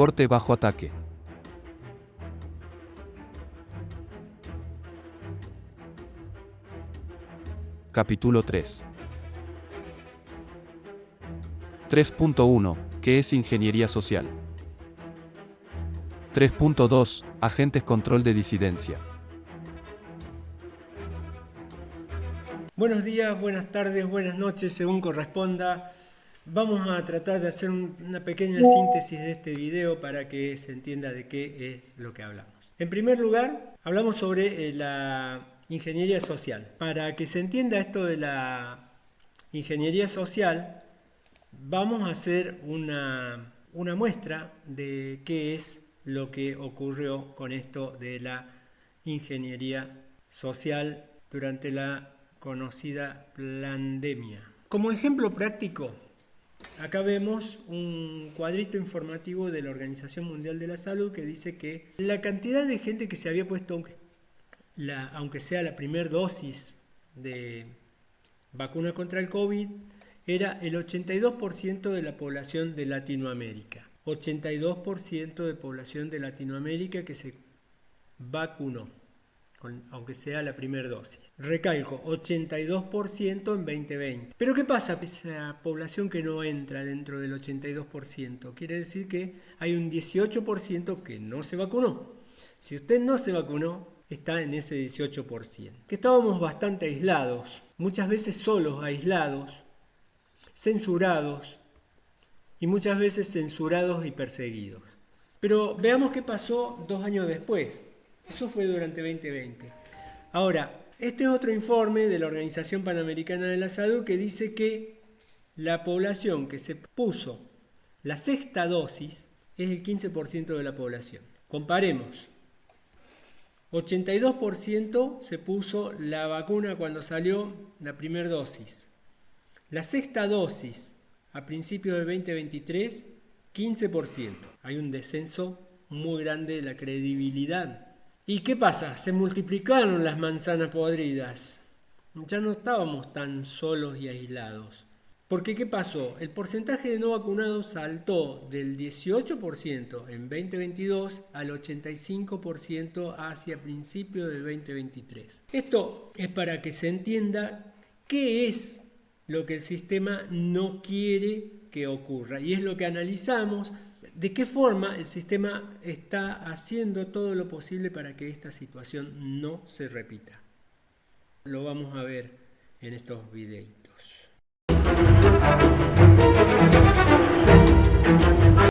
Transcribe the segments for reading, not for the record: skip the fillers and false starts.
Corte bajo ataque. Capítulo 3. 3.1. ¿Qué es ingeniería social? 3.2. Agentes control de disidencia. Buenos días, buenas tardes, buenas noches, según corresponda. Vamos a tratar de hacer una pequeña síntesis de este video para que se entienda de qué es lo que hablamos. En primer lugar, hablamos sobre la ingeniería social. Para que se entienda esto de la ingeniería social, vamos a hacer una muestra de qué es lo que ocurrió con esto de la ingeniería social durante la conocida pandemia. Como ejemplo práctico, acá vemos un cuadrito informativo de la Organización Mundial de la Salud que dice que la cantidad de gente que se había puesto, aunque sea la primera dosis de vacuna contra el COVID, era el 82% de la población de Latinoamérica. 82% de población de Latinoamérica que se vacunó, aunque sea la primera dosis. Recalco, 82% en 2020. Pero ¿qué pasa con esa población que no entra dentro del 82%? Quiere decir que hay un 18% que no se vacunó. Si usted no se vacunó, está en ese 18%. Que estábamos bastante aislados, muchas veces solos, aislados, censurados y muchas veces censurados y perseguidos. Pero veamos qué pasó 2 años después. Eso fue durante 2020. Ahora, este es otro informe de la Organización Panamericana de la Salud que dice que la población que se puso la sexta dosis es el 15% de la población. Comparemos. 82% se puso la vacuna cuando salió la primera dosis. La sexta dosis a principios de 2023, 15%. Hay un descenso muy grande de la credibilidad. ¿Y qué pasa? Se multiplicaron las manzanas podridas. Ya no estábamos tan solos y aislados. Porque ¿qué pasó? El porcentaje de no vacunados saltó del 18% en 2022 al 85% hacia principios del 2023. Esto es para que se entienda qué es lo que el sistema no quiere que ocurra. Y es lo que analizamos. ¿De qué forma el sistema está haciendo todo lo posible para que esta situación no se repita? Lo vamos a ver en estos videitos.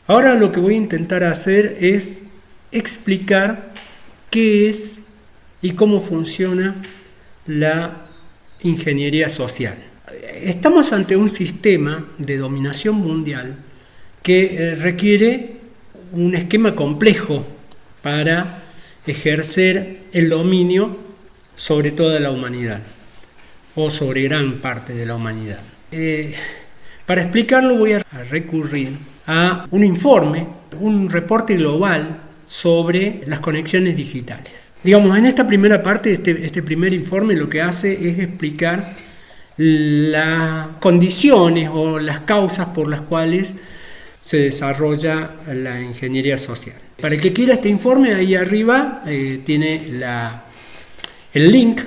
Ahora lo que voy a intentar hacer es explicar qué es y cómo funciona la ingeniería social. Estamos ante un sistema de dominación mundial que requiere un esquema complejo para ejercer el dominio sobre toda la humanidad o sobre gran parte de la humanidad. Para explicarlo voy a recurrir a un informe, un reporte global sobre las conexiones digitales. Digamos, en esta primera parte, este primer informe lo que hace es explicar las condiciones o las causas por las cuales se desarrolla la ingeniería social. Para el que quiera este informe, ahí arriba tiene el link,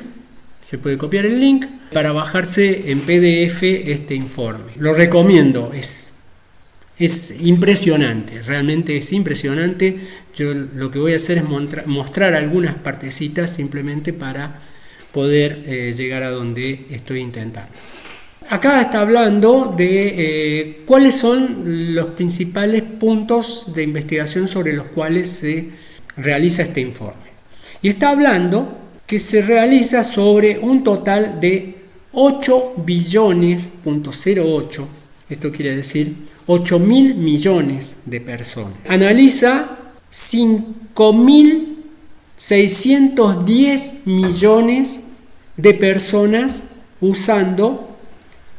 se puede copiar el link para bajarse en PDF este informe. Lo recomiendo, es impresionante, realmente es impresionante. Yo lo que voy a hacer es mostrar algunas partecitas simplemente para poder llegar a donde estoy intentando. Acá está hablando de cuáles son los principales puntos de investigación sobre los cuales se realiza este informe. Y está hablando que se realiza sobre un total de 8 billones.08, esto quiere decir 8.000 millones de personas. Analiza 5.610 millones de personas usando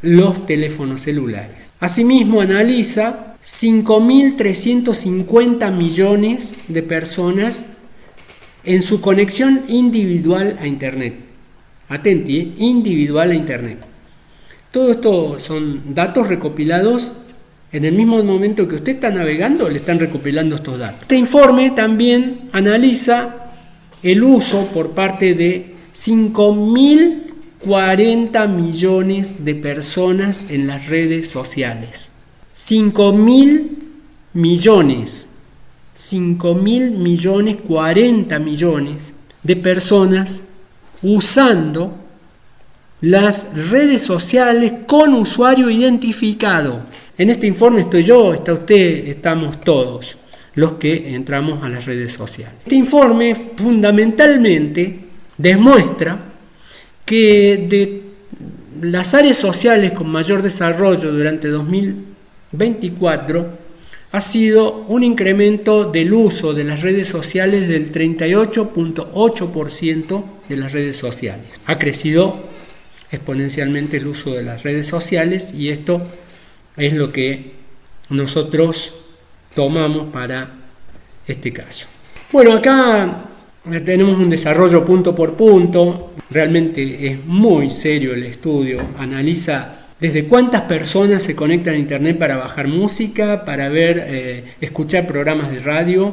los teléfonos celulares. Asimismo, analiza 5.350 millones de personas en su conexión individual a Internet. Atenti, individual a Internet. Todo esto son datos recopilados En el mismo momento que usted está navegando, le están recopilando estos datos. Este informe también analiza el uso por parte de 5.040 millones de personas en las redes sociales. 5.000 millones, 40 millones de personas usando las redes sociales con usuario identificado. En este informe estoy yo, está usted, estamos todos los que entramos a las redes sociales. Este informe fundamentalmente demuestra que de las áreas sociales con mayor desarrollo durante 2024 ha sido un incremento del uso de las redes sociales del 38.8% de las redes sociales. Ha crecido exponencialmente el uso de las redes sociales y esto es lo que nosotros tomamos para este caso. Bueno, acá tenemos un desarrollo punto por punto. Realmente es muy serio el estudio. Analiza desde cuántas personas se conectan a internet para bajar música, para ver, escuchar programas de radio,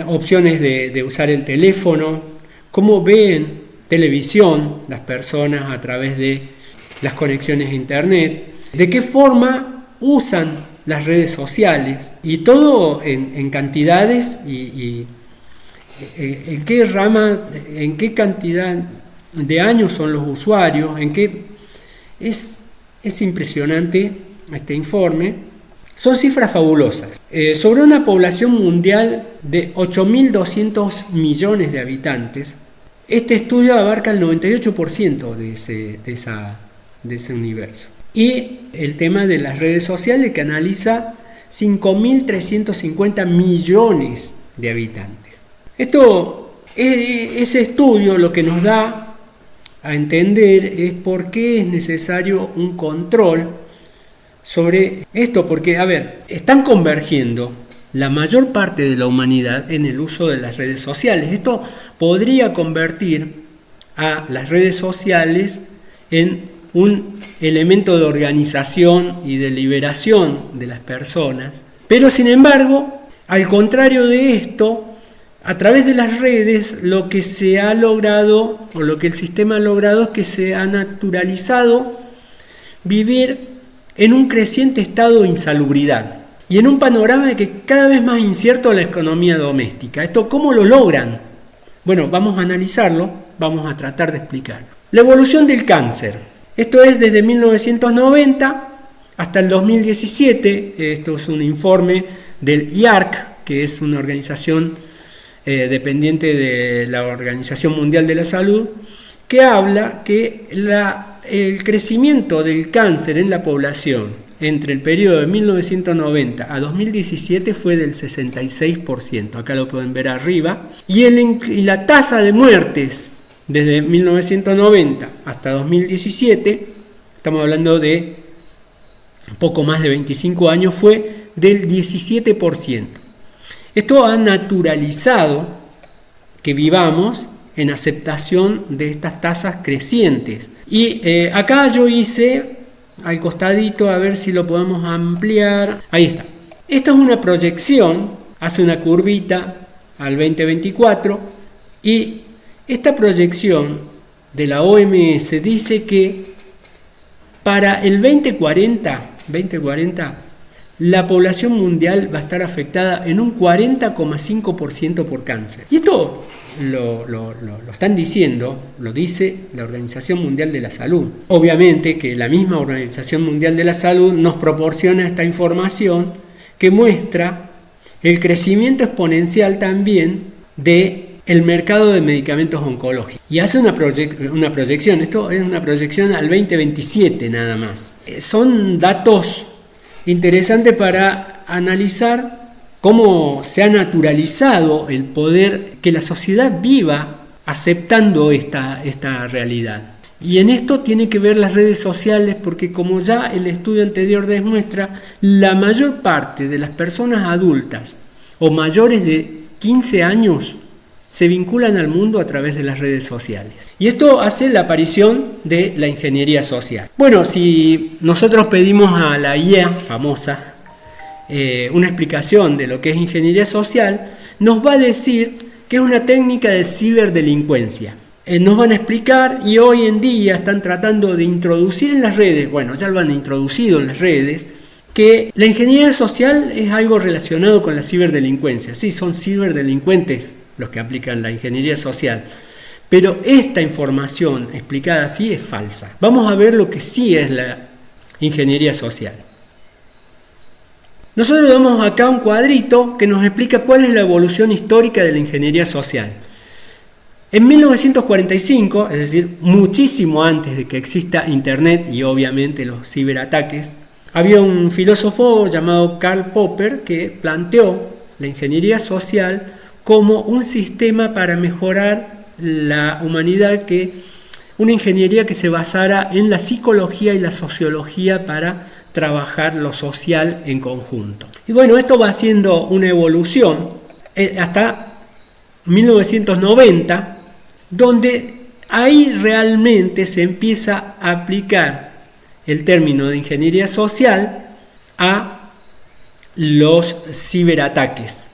opciones de usar el teléfono, cómo ven televisión las personas a través de las conexiones a internet, de qué forma usan las redes sociales y todo en cantidades y en qué rama, en qué cantidad de años son los usuarios, en qué es impresionante este informe. Son cifras fabulosas. Sobre una población mundial de 8.200 millones de habitantes, este estudio abarca el 98% de ese universo. Y el tema de las redes sociales, que analiza 5.350 millones de habitantes. Ese estudio lo que nos da a entender es por qué es necesario un control sobre esto, porque, están convergiendo la mayor parte de la humanidad en el uso de las redes sociales. Esto podría convertir a las redes sociales en un elemento de organización y de liberación de las personas, pero sin embargo, al contrario de esto, a través de las redes lo que se ha logrado, o lo que el sistema ha logrado, es que se ha naturalizado vivir en un creciente estado de insalubridad y en un panorama de que cada vez más incierto la economía doméstica. ¿Esto cómo lo logran? Bueno, vamos a analizarlo, vamos a tratar de explicarlo. La evolución del cáncer. Esto es desde 1990 hasta el 2017. Esto es un informe del IARC, que es una organización dependiente de la Organización Mundial de la Salud, que habla que el crecimiento del cáncer en la población entre el periodo de 1990 a 2017 fue del 66%. Acá lo pueden ver arriba. Y la tasa de muertes desde 1990 hasta 2017, estamos hablando de poco más de 25 años, fue del 17%. Esto ha naturalizado que vivamos en aceptación de estas tasas crecientes. Y acá yo hice al costadito, a ver si lo podemos ampliar. Ahí está. Esta es una proyección, hace una curvita al 2024 y esta proyección de la OMS dice que para el 2040, la población mundial va a estar afectada en un 40,5% por cáncer. Y esto lo están diciendo, lo dice la Organización Mundial de la Salud. Obviamente que la misma Organización Mundial de la Salud nos proporciona esta información que muestra el crecimiento exponencial también del mercado de medicamentos oncológicos. Y hace una proyección, esto es una proyección al 2027 nada más. Son datos interesante para analizar cómo se ha naturalizado el poder, que la sociedad viva aceptando esta realidad. Y en esto tiene que ver las redes sociales, porque como ya el estudio anterior demuestra, la mayor parte de las personas adultas o mayores de 15 años se vinculan al mundo a través de las redes sociales. Y esto hace la aparición de la ingeniería social. Bueno, si nosotros pedimos a la IA famosa una explicación de lo que es ingeniería social, nos va a decir que es una técnica de ciberdelincuencia. Nos van a explicar, y hoy en día están tratando de introducir en las redes, bueno, ya lo han introducido en las redes, que la ingeniería social es algo relacionado con la ciberdelincuencia. Sí, son ciberdelincuentes los que aplican la ingeniería social, pero esta información explicada así es falsa. Vamos a ver lo que sí es la ingeniería social. Nosotros damos acá un cuadrito que nos explica cuál es la evolución histórica de la ingeniería social. En 1945, es decir, muchísimo antes de que exista Internet y obviamente los ciberataques, había un filósofo llamado Karl Popper que planteó la ingeniería social como un sistema para mejorar la humanidad, una ingeniería que se basara en la psicología y la sociología para trabajar lo social en conjunto. Y bueno, esto va haciendo una evolución hasta 1990, donde ahí realmente se empieza a aplicar el término de ingeniería social a los ciberataques.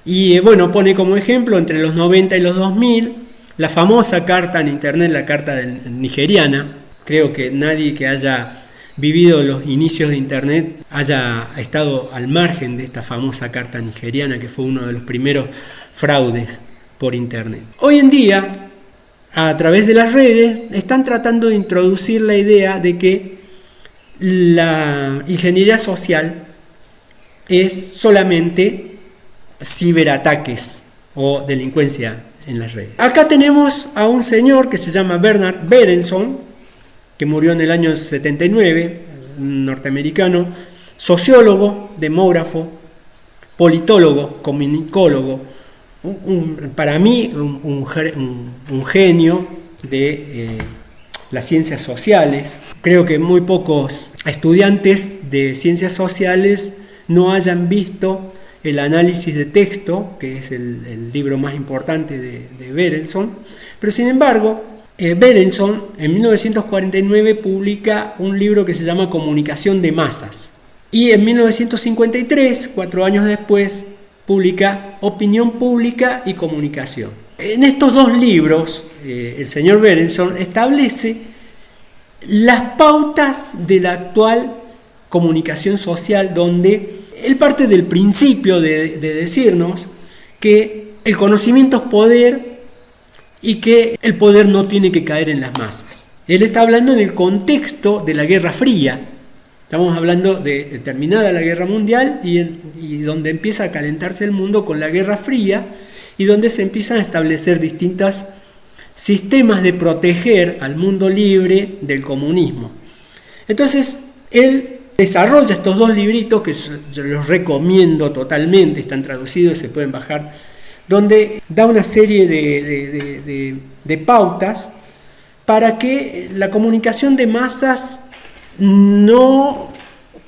Y bueno, pone como ejemplo entre los 90 y los 2000 la famosa carta en internet, la carta nigeriana. Creo que nadie que haya vivido los inicios de internet haya estado al margen de esta famosa carta nigeriana, que fue uno de los primeros fraudes por internet. Hoy en día, a través de las redes, están tratando de introducir la idea de que la ingeniería social es solamente ciberataques o delincuencia en las redes. Acá tenemos a un señor que se llama Bernard Berenson, que murió en el año 79, un norteamericano, sociólogo, demógrafo, politólogo, comunicólogo, para mí un genio de las ciencias sociales. Creo que muy pocos estudiantes de ciencias sociales no hayan visto el análisis de texto, que es el libro más importante de Berenson, pero sin embargo, Berenson en 1949 publica un libro que se llama Comunicación de Masas, y en 1953, 4 años después, publica Opinión Pública y Comunicación. En estos dos libros, el señor Berenson establece las pautas de la actual comunicación social, donde él parte del principio de decirnos que el conocimiento es poder y que el poder no tiene que caer en las masas. Él está hablando en el contexto de la Guerra Fría. Estamos hablando de terminada la Guerra Mundial y donde empieza a calentarse el mundo con la Guerra Fría, y donde se empiezan a establecer distintos sistemas de proteger al mundo libre del comunismo. Entonces, él desarrolla estos dos libritos que yo los recomiendo totalmente, están traducidos, se pueden bajar, donde da una serie de pautas para que la comunicación de masas no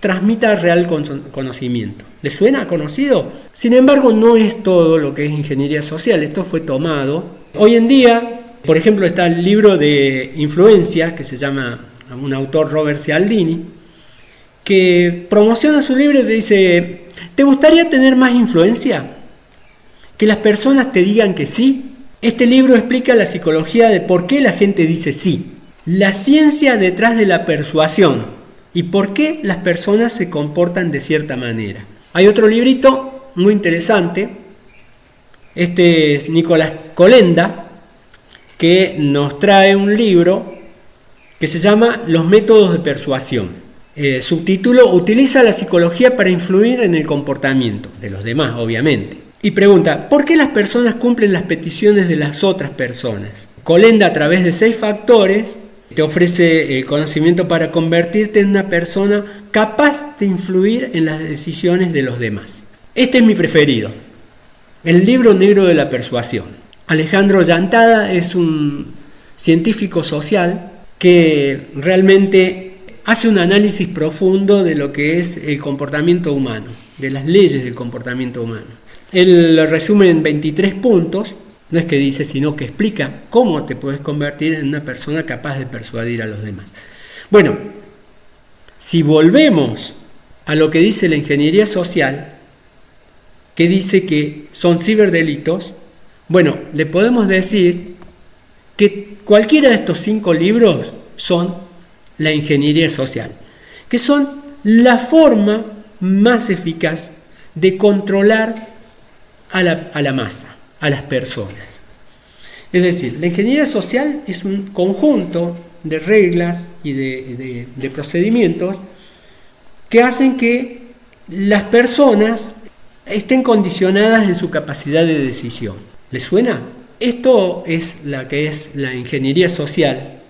transmita real conocimiento. ¿Les suena conocido? Sin embargo, no es todo lo que es ingeniería social. Esto fue tomado. Hoy en día, por ejemplo, está el libro de influencia que se llama un autor, Robert Cialdini, que promociona su libro y dice: ¿te gustaría tener más influencia? ¿Que las personas te digan que sí? Este libro explica la psicología de por qué la gente dice sí, la ciencia detrás de la persuasión y por qué las personas se comportan de cierta manera. Hay otro librito muy interesante, este es Nicolás Colenda, que nos trae un libro que se llama Los métodos de persuasión. Subtítulo: utiliza la psicología para influir en el comportamiento de los demás, obviamente. Y pregunta: ¿por qué las personas cumplen las peticiones de las otras personas? Colenda, a través de 6 factores, te ofrece el conocimiento para convertirte en una persona capaz de influir en las decisiones de los demás. Este es mi preferido, el libro negro de la persuasión. Alejandro Llantada es un científico social que realmente hace un análisis profundo de lo que es el comportamiento humano, de las leyes del comportamiento humano. Él lo resume en 23 puntos. No es que dice, sino que explica cómo te puedes convertir en una persona capaz de persuadir a los demás. Bueno, si volvemos a lo que dice la ingeniería social, que dice que son ciberdelitos, bueno, le podemos decir que cualquiera de estos 5 libros son la ingeniería social, que son la forma más eficaz de controlar a la masa, a las personas. Es decir, la ingeniería social es un conjunto de reglas y de procedimientos que hacen que las personas estén condicionadas en su capacidad de decisión. ¿Les suena? Esto es la ingeniería social.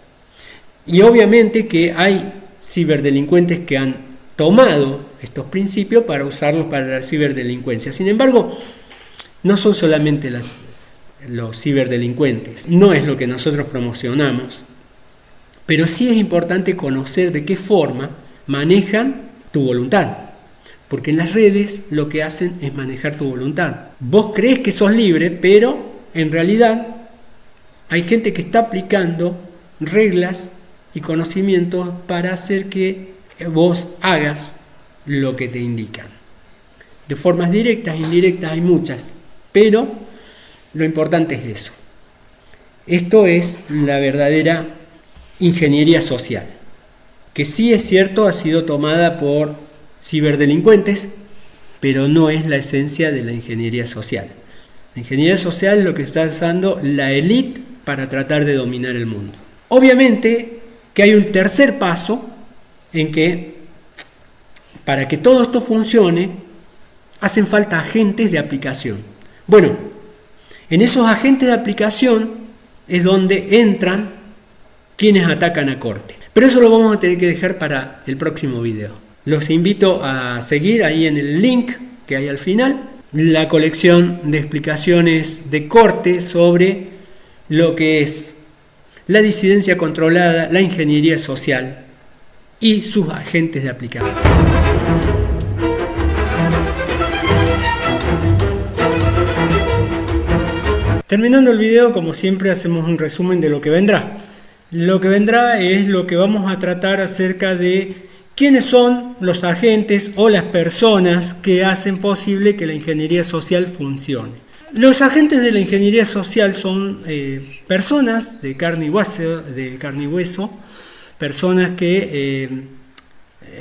Y obviamente que hay ciberdelincuentes que han tomado estos principios para usarlos para la ciberdelincuencia. Sin embargo, no son solamente los ciberdelincuentes. No es lo que nosotros promocionamos. Pero sí es importante conocer de qué forma manejan tu voluntad. Porque en las redes lo que hacen es manejar tu voluntad. Vos crees que sos libre, pero en realidad hay gente que está aplicando reglas y conocimientos para hacer que vos hagas lo que te indican. De formas directas e indirectas hay muchas, pero lo importante es eso. Esto es la verdadera ingeniería social, que sí es cierto ha sido tomada por ciberdelincuentes, pero no es la esencia de la ingeniería social. La ingeniería social es lo que está usando la élite para tratar de dominar el mundo. Obviamente que hay un tercer paso en que para que todo esto funcione hacen falta agentes de aplicación. Bueno, en esos agentes de aplicación es donde entran quienes atacan a corte. Pero eso lo vamos a tener que dejar para el próximo video. Los invito a seguir ahí en el link que hay al final la colección de explicaciones de corte sobre lo que es la disidencia controlada, la ingeniería social y sus agentes de aplicación. Terminando el video, como siempre, hacemos un resumen de lo que vendrá. Lo que vendrá es lo que vamos a tratar acerca de quiénes son los agentes o las personas que hacen posible que la ingeniería social funcione. Los agentes de la ingeniería social son personas de carne y hueso, personas que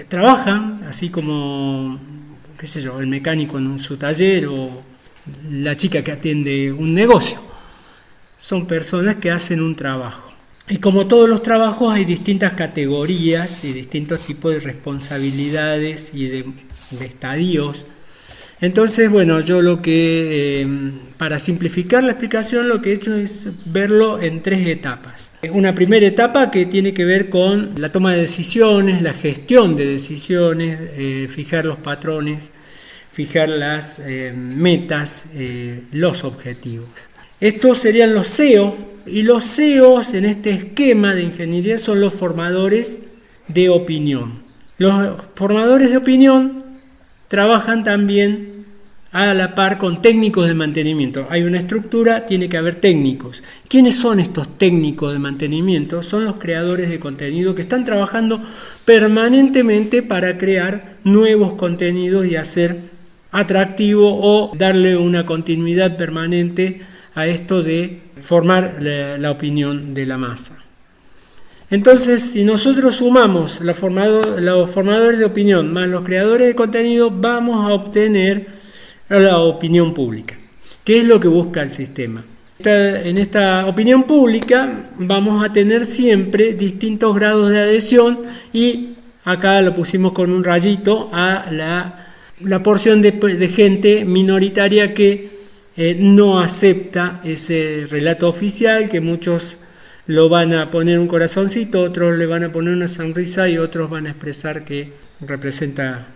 trabajan, así como, qué sé yo, el mecánico en su taller o la chica que atiende un negocio. Son personas que hacen un trabajo. Y como todos los trabajos hay distintas categorías y distintos tipos de responsabilidades y de estadios. Entonces, bueno, yo lo que, para simplificar la explicación, lo que he hecho es verlo en 3 etapas. Una primera etapa que tiene que ver con la toma de decisiones, la gestión de decisiones, fijar los patrones, fijar las metas, los objetivos. Estos serían los CEO, y los CEOs en este esquema de ingeniería son los formadores de opinión. Los formadores de opinión trabajan también a la par con técnicos de mantenimiento. Hay una estructura, tiene que haber técnicos. ¿Quiénes son estos técnicos de mantenimiento? Son los creadores de contenido que están trabajando permanentemente para crear nuevos contenidos y hacer atractivo o darle una continuidad permanente a esto de formar la opinión de la masa. Entonces, si nosotros sumamos los formadores de opinión más los creadores de contenido, vamos a obtener la opinión pública, que es lo que busca el sistema. En esta opinión pública vamos a tener siempre distintos grados de adhesión y acá lo pusimos con un rayito a la porción de gente minoritaria que no acepta ese relato oficial, que muchos lo van a poner un corazoncito, otros le van a poner una sonrisa y otros van a expresar que representa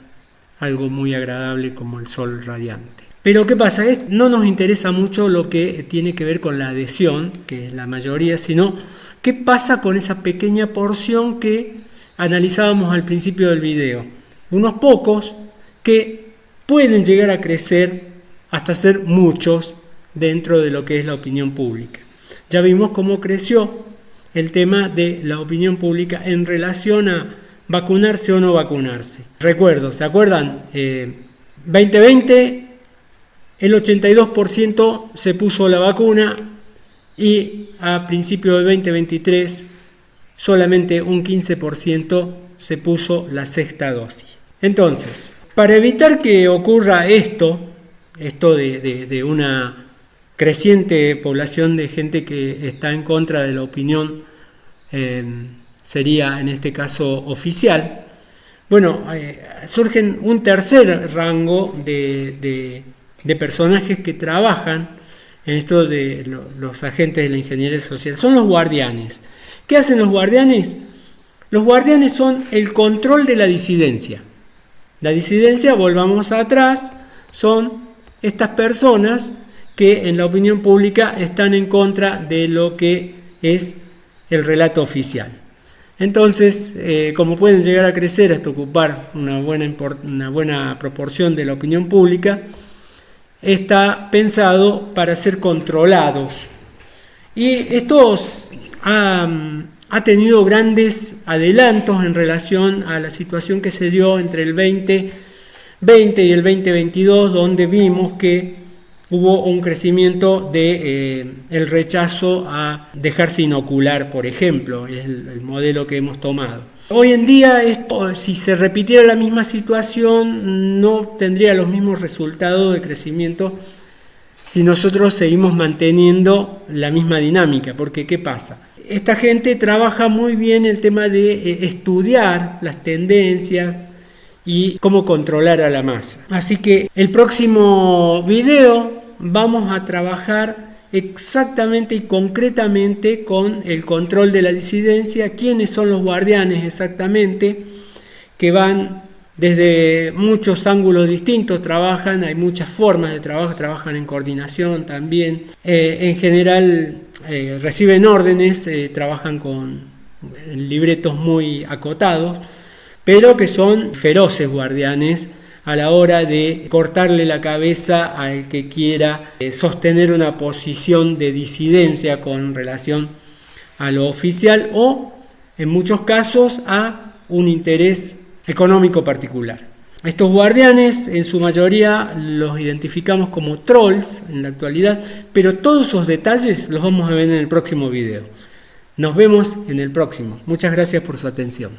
algo muy agradable como el sol radiante. Pero ¿qué pasa? No nos interesa mucho lo que tiene que ver con la adhesión, que es la mayoría, sino qué pasa con esa pequeña porción que analizábamos al principio del video. Unos pocos que pueden llegar a crecer hasta ser muchos dentro de lo que es la opinión pública. Ya vimos cómo creció el tema de la opinión pública en relación a vacunarse o no vacunarse. Recuerdo, ¿se acuerdan? 2020, el 82% se puso la vacuna y a principios de 2023 solamente un 15% se puso la sexta dosis. Entonces, para evitar que ocurra esto de una creciente población de gente que está en contra de la opinión, sería en este caso oficial, bueno, surgen un tercer rango de personajes que trabajan en esto de los agentes de la ingeniería social. Son los guardianes. ¿Qué hacen los guardianes? Los guardianes son el control de la disidencia. La disidencia, volvamos atrás, son estas personas que en la opinión pública están en contra de lo que es el relato oficial. Entonces, como pueden llegar a crecer hasta ocupar una buena proporción de la opinión pública, está pensado para ser controlados. Y esto ha tenido grandes adelantos en relación a la situación que se dio entre el 2020 y el 2022, donde vimos que hubo un crecimiento el rechazo a dejarse inocular, por ejemplo, es el modelo que hemos tomado. Hoy en día, si se repitiera la misma situación, no tendría los mismos resultados de crecimiento si nosotros seguimos manteniendo la misma dinámica, porque ¿qué pasa? Esta gente trabaja muy bien el tema de estudiar las tendencias y cómo controlar a la masa. Así que el próximo video vamos a trabajar exactamente y concretamente con el control de la disidencia, quiénes son los guardianes exactamente, que van desde muchos ángulos distintos, hay muchas formas de trabajo, trabajan en coordinación también, en general reciben órdenes, trabajan con libretos muy acotados, pero que son feroces guardianes a la hora de cortarle la cabeza al que quiera sostener una posición de disidencia con relación a lo oficial o, en muchos casos, a un interés económico particular. Estos guardianes, en su mayoría, los identificamos como trolls en la actualidad, pero todos esos detalles los vamos a ver en el próximo video. Nos vemos en el próximo. Muchas gracias por su atención.